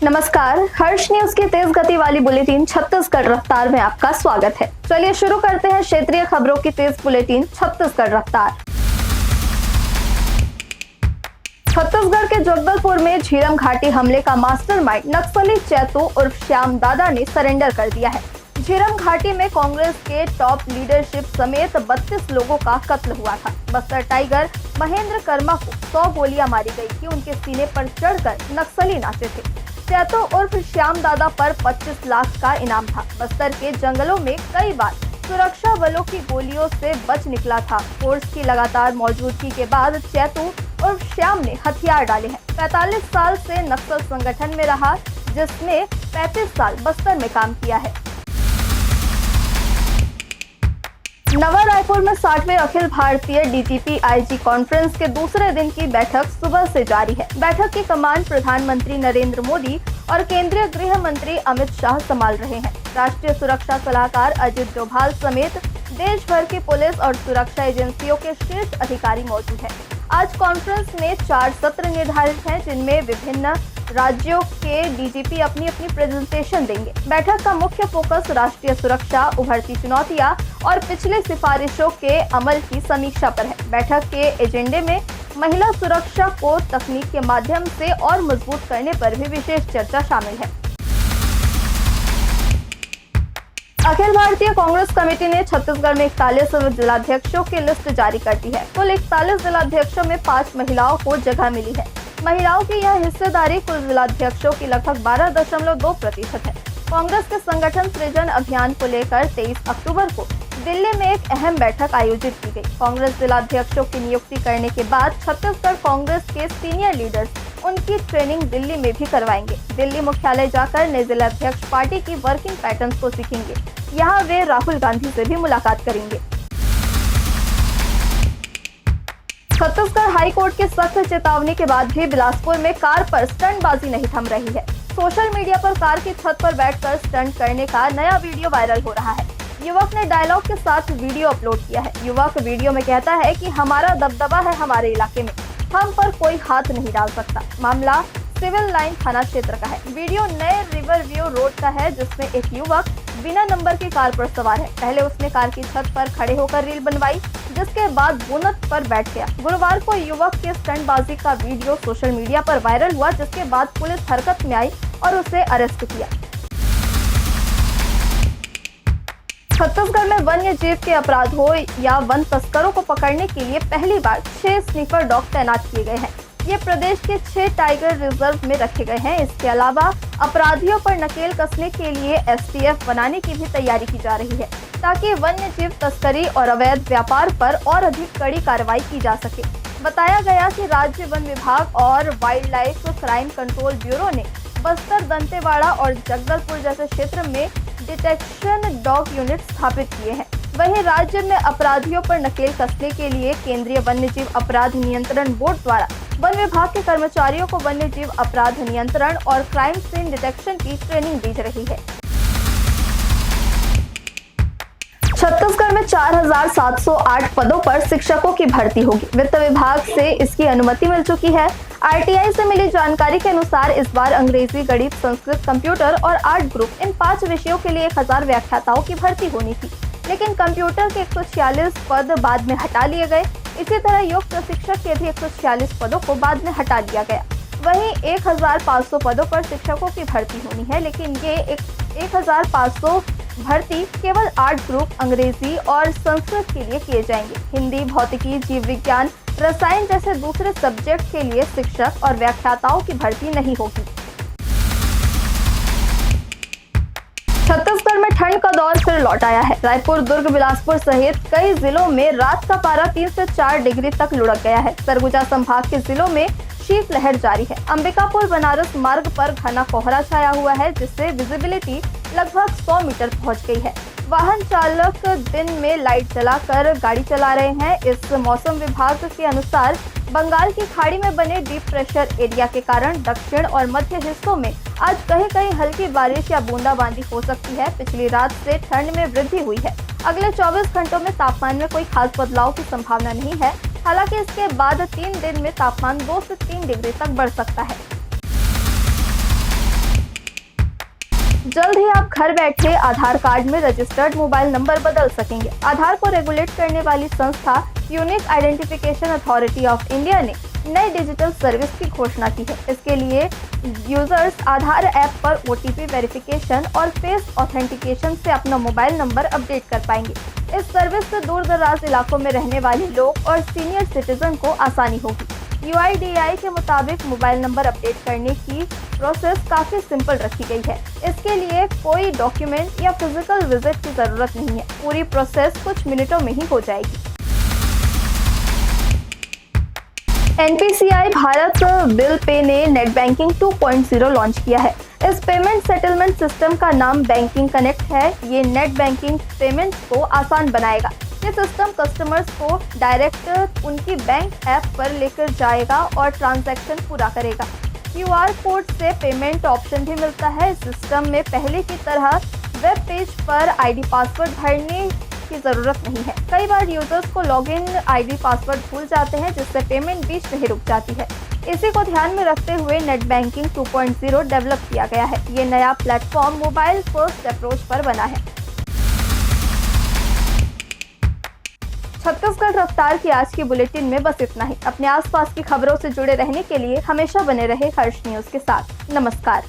नमस्कार, हर्ष न्यूज की तेज गति वाली बुलेटिन छत्तीसगढ़ रफ्तार में आपका स्वागत है। चलिए शुरू करते हैं क्षेत्रीय खबरों की तेज बुलेटिन छत्तीसगढ़ रफ्तार। छत्तीसगढ़ के जगदलपुर में झीरम घाटी हमले का मास्टरमाइंड नक्सली चैतू उर्फ श्याम दादा ने सरेंडर कर दिया है। झीरम घाटी में कांग्रेस के टॉप लीडरशिप समेत 32 लोगों का कत्ल हुआ था। बस्तर टाइगर महेंद्र कर्मा को 100 गोलियां मारी गई थी। उनके सीने पर चढ़कर नक्सली नाचे थे। चैतो उर्फ श्याम दादा पर 25 लाख का इनाम था। बस्तर के जंगलों में कई बार सुरक्षा बलों की गोलियों से बच निकला था। फोर्स की लगातार मौजूदगी के बाद चैतो उर्फ श्याम ने हथियार डाले हैं। 45 साल से नक्सल संगठन में रहा, जिसने 35 साल बस्तर में काम किया है। नवा रायपुर में 60वें Akhil Bharatiya DGP IG conference के दूसरे दिन की बैठक सुबह से जारी है। बैठक की कमान प्रधानमंत्री नरेंद्र मोदी और केंद्रीय गृह मंत्री अमित शाह संभाल रहे हैं। राष्ट्रीय सुरक्षा सलाहकार अजित डोभाल समेत देश भर की पुलिस और सुरक्षा एजेंसियों के शीर्ष अधिकारी मौजूद हैं। आज कॉन्फ्रेंस में 4 सत्र निर्धारित हैं, जिनमें विभिन्न राज्यों के डीजीपी अपनी अपनी प्रेजेंटेशन देंगे। बैठक का मुख्य फोकस राष्ट्रीय सुरक्षा, उभरती चुनौतियां और पिछले सिफारिशों के अमल की समीक्षा पर है। बैठक के एजेंडे में महिला सुरक्षा को तकनीक के माध्यम से और मजबूत करने पर भी विशेष चर्चा शामिल है। अखिल भारतीय कांग्रेस कमेटी ने छत्तीसगढ़ में 41 जिलाध्यक्षों की लिस्ट जारी कर दी है। कुल 41 जिलाध्यक्षों में 5 महिलाओं को जगह मिली है। महिलाओं की यह हिस्सेदारी कुल जिलाध्यक्षों की लगभग 12.2% है। कांग्रेस के संगठन सृजन अभियान को लेकर 23 अक्टूबर को दिल्ली में एक अहम बैठक आयोजित की गई। कांग्रेस जिलाध्यक्षों की नियुक्ति करने के बाद छत्तीसगढ़ कांग्रेस के सीनियर लीडर्स उनकी ट्रेनिंग दिल्ली में भी करवाएंगे। दिल्ली मुख्यालय जाकर नए जिलाध्यक्ष पार्टी की वर्किंग पैटर्न को सीखेंगे। यहाँ वे राहुल गांधी से भी मुलाकात करेंगे। छत्तीसगढ़ हाई कोर्ट की सख्त चेतावनी के बाद भी बिलासपुर में कार पर स्टंटबाजी नहीं थम रही है। सोशल मीडिया पर कार की छत पर बैठकर स्टंट करने का नया वीडियो वायरल हो रहा है। युवक ने डायलॉग के साथ वीडियो अपलोड किया है। युवक वीडियो में कहता है कि हमारा दबदबा है हमारे इलाके में, हम पर कोई हाथ नहीं डाल सकता। मामला सिविल लाइन थाना क्षेत्र का है। वीडियो नए रिवर व्यू रोड का है, जिसमें एक युवक बिना नंबर की कार पर सवार है। पहले उसने कार की छत पर खड़े होकर रील बनवाई, जिसके बाद बोनट पर बैठ गया। गुरुवार को युवक के स्टंटबाजी का वीडियो सोशल मीडिया पर वायरल हुआ, जिसके बाद पुलिस हरकत में आई और उसे अरेस्ट किया। छत्तीसगढ़ में वन्य जीव के अपराधों या वन तस्करों को पकड़ने के लिए पहली बार 6 स्नीफर डॉग तैनात किए गए हैं। ये प्रदेश के 6 टाइगर रिजर्व में रखे गए हैं। इसके अलावा अपराधियों पर नकेल कसने के लिए एसटीएफ बनाने की भी तैयारी की जा रही है, ताकि वन्य जीव तस्करी और अवैध व्यापार पर और अधिक कड़ी कार्रवाई की जा सके। बताया गया कि राज्य वन विभाग और wild life crime control bureau ने बस्तर, दंतेवाड़ा और जगदलपुर जैसे क्षेत्र में डिटेक्शन डॉग यूनिट स्थापित किए हैं। वहीं राज्य में अपराधियों पर नकेल कसने के लिए केंद्रीय वन्यजीव अपराध नियंत्रण बोर्ड द्वारा वन विभाग के कर्मचारियों को वन्यजीव अपराध नियंत्रण और क्राइम सीन डिटेक्शन की ट्रेनिंग दी जा रही है। छत्तीसगढ़ में 4708 पदों पर शिक्षकों की भर्ती होगी। वित्त विभाग से इसकी अनुमति मिल चुकी है। आरटीआई से मिली जानकारी के अनुसार इस बार अंग्रेजी, गणित, संस्कृत, कंप्यूटर और आर्ट ग्रुप इन 5 विषयों के लिए 1000 व्याख्याताओं की भर्ती होनी थी, लेकिन कंप्यूटर के 146 पद बाद में हटा लिए गए। इसी तरह योग प्रशिक्षक के भी 146 पदों को बाद में हटा दिया गया। वहीं 1500 पदों पर शिक्षकों की भर्ती होनी है, लेकिन ये 1500 भर्ती केवल आर्ट ग्रुप, अंग्रेजी और संस्कृत के लिए किए जाएंगे। हिंदी, भौतिकी, जीव विज्ञान, रसायन जैसे दूसरे सब्जेक्ट के लिए शिक्षक और व्याख्याताओं की भर्ती नहीं होगी। छत्तीसगढ़ में ठंड का दौर फिर लौट आया है। रायपुर, दुर्ग, बिलासपुर सहित कई जिलों में रात का पारा 3 से 4 डिग्री तक लुढ़क गया है। सरगुजा संभाग के जिलों में शीतलहर जारी है। अंबिकापुर बनारस मार्ग पर घना कोहरा छाया हुआ है, जिससे विजिबिलिटी लगभग 100 मीटर पहुंच गई है। वाहन चालक दिन में लाइट जलाकर गाड़ी चला रहे हैं। इस मौसम विभाग के अनुसार बंगाल की खाड़ी में बने डीप प्रेशर एरिया के कारण दक्षिण और मध्य हिस्सों में आज कहीं कहीं हल्की बारिश या बूंदाबांदी हो सकती है। पिछली रात से ठंड में वृद्धि हुई है। अगले 24 घंटों में तापमान में कोई खास बदलाव की संभावना नहीं है। हालांकि इसके बाद 3 दिन में तापमान 2 से 3 डिग्री तक बढ़ सकता है। जल्द ही आप घर बैठे आधार कार्ड में रजिस्टर्ड मोबाइल नंबर बदल सकेंगे। आधार को रेगुलेट करने वाली संस्था unique identification authority of India ने नई डिजिटल सर्विस की घोषणा की है। इसके लिए यूजर्स आधार ऐप पर OTP वेरिफिकेशन और फेस ऑथेंटिकेशन से अपना मोबाइल नंबर अपडेट कर पाएंगे। इस सर्विस से दूर दराज इलाकों में रहने वाले लोग और सीनियर सिटीजन को आसानी होगी। UIDAI के मुताबिक मोबाइल नंबर अपडेट करने की प्रोसेस काफी सिंपल रखी गई है। इसके लिए कोई डॉक्यूमेंट या फिजिकल विजिट की जरूरत नहीं है। पूरी प्रोसेस कुछ मिनटों में ही हो जाएगी। NPCI भारत बिल पे ने नेट बैंकिंग 2.0 लॉन्च किया है। इस पेमेंट सेटलमेंट सिस्टम का नाम बैंकिंग कनेक्ट है। ये नेट बैंकिंग पेमेंट्स को आसान बनाएगा। ये सिस्टम कस्टमर्स को डायरेक्ट उनकी बैंक ऐप पर लेकर जाएगा और ट्रांजैक्शन पूरा करेगा। QR कोड से पेमेंट ऑप्शन भी मिलता है। इस सिस्टम में पहले की तरह वेब पेज पर ID पासवर्ड भरने की जरूरत नहीं है। कई बार यूजर्स को लॉगिन ID पासवर्ड भूल जाते हैं, जिससे पेमेंट बीच में ही रुक जाती है। इसी को ध्यान में रखते हुए नेट बैंकिंग 2.0 डेवलप किया गया है। ये नया प्लेटफॉर्म मोबाइल फर्स्ट अप्रोच पर बना है। छत्तीसगढ़ रफ्तार की आज की बुलेटिन में बस इतना ही। अपने आसपास की खबरों से जुड़े रहने के लिए हमेशा बने रहे हर्ष न्यूज के साथ। नमस्कार।